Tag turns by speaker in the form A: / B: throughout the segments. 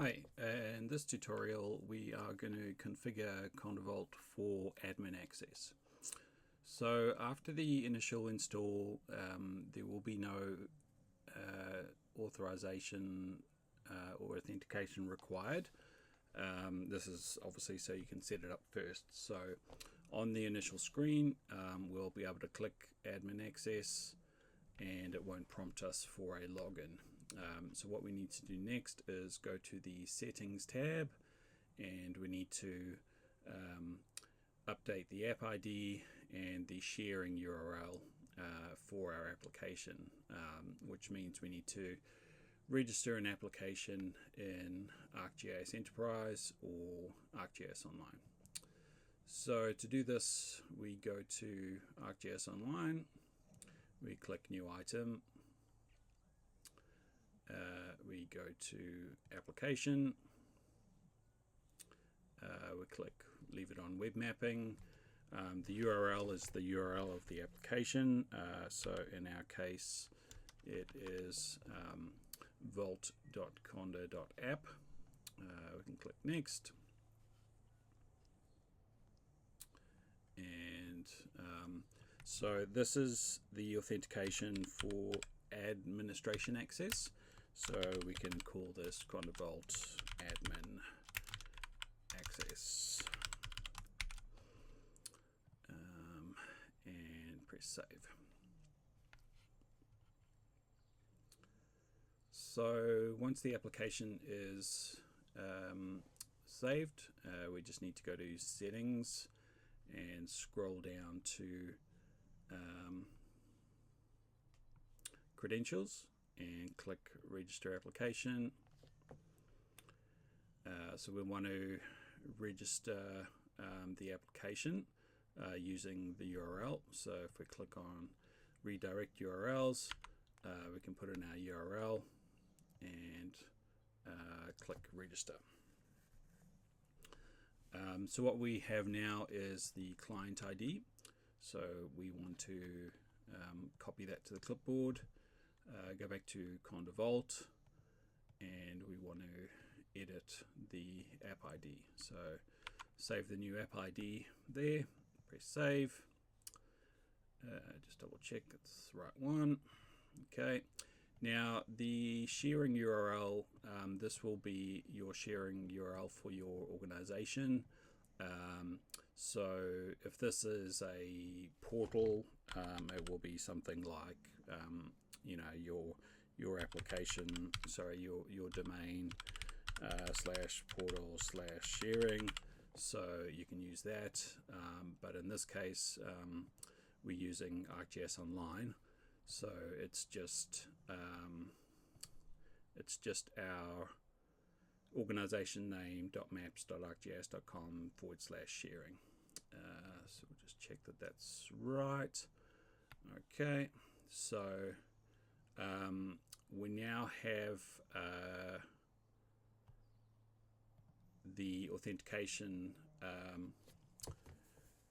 A: Hi, in this tutorial we are going to configure Qonda for admin access. So after the initial install there will be no authorization or authentication required. This is obviously so you can set it up first. So on the initial screen we'll be able to click admin access and it won't prompt us for a login. So what we need to do next is go to the settings tab and we need to update the app ID and the sharing URL for our application, which means we need to register an application in ArcGIS Enterprise or ArcGIS Online. So to do this we go to ArcGIS Online, we click new item, we go to application, we click leave it on web mapping. The URL is the URL of the application, so in our case it is vault.qonda.app. We can click next, and so this is the authentication for administration access. So we can call this Qonda admin access and press save. So once the application is saved, we just need to go to settings and scroll down to credentials and click register application. So we want to register the application using the URL. So if we click on redirect URLs, we can put in our URL and click register. So what we have now is the client ID. So we want to copy that to the clipboard, go back to Qonda Vault, and we want to edit the app ID. So save the new app ID there, press save, just double check it's the right one. Okay, now the sharing URL, this will be your sharing URL for your organization. So if this is a portal, it will be something like you know, your application, sorry, your domain slash portal slash sharing, so you can use that, but in this case we're using ArcGIS Online, so it's just our organization name .maps.arcgis.com/sharing. So we'll just check that that's right. Okay, so we now have the authentication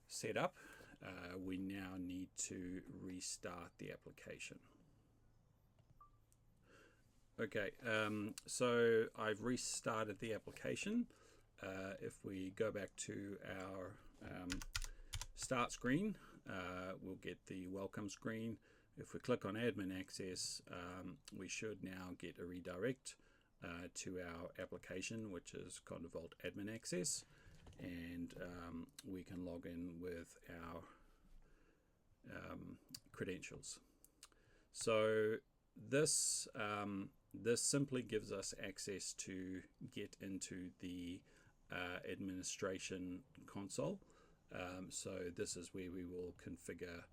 A: set up. We now need to restart the application. Okay, so I've restarted the application. If we go back to our start screen, we'll get the welcome screen. If we click on admin access, we should now get a redirect to our application, which is Qonda admin access, and we can log in with our credentials. So this simply gives us access to get into the administration console. So this is where we will configure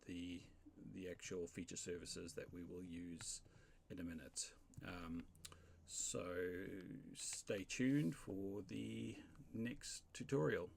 A: the actual feature services that we will use in a minute. So stay tuned for the next tutorial.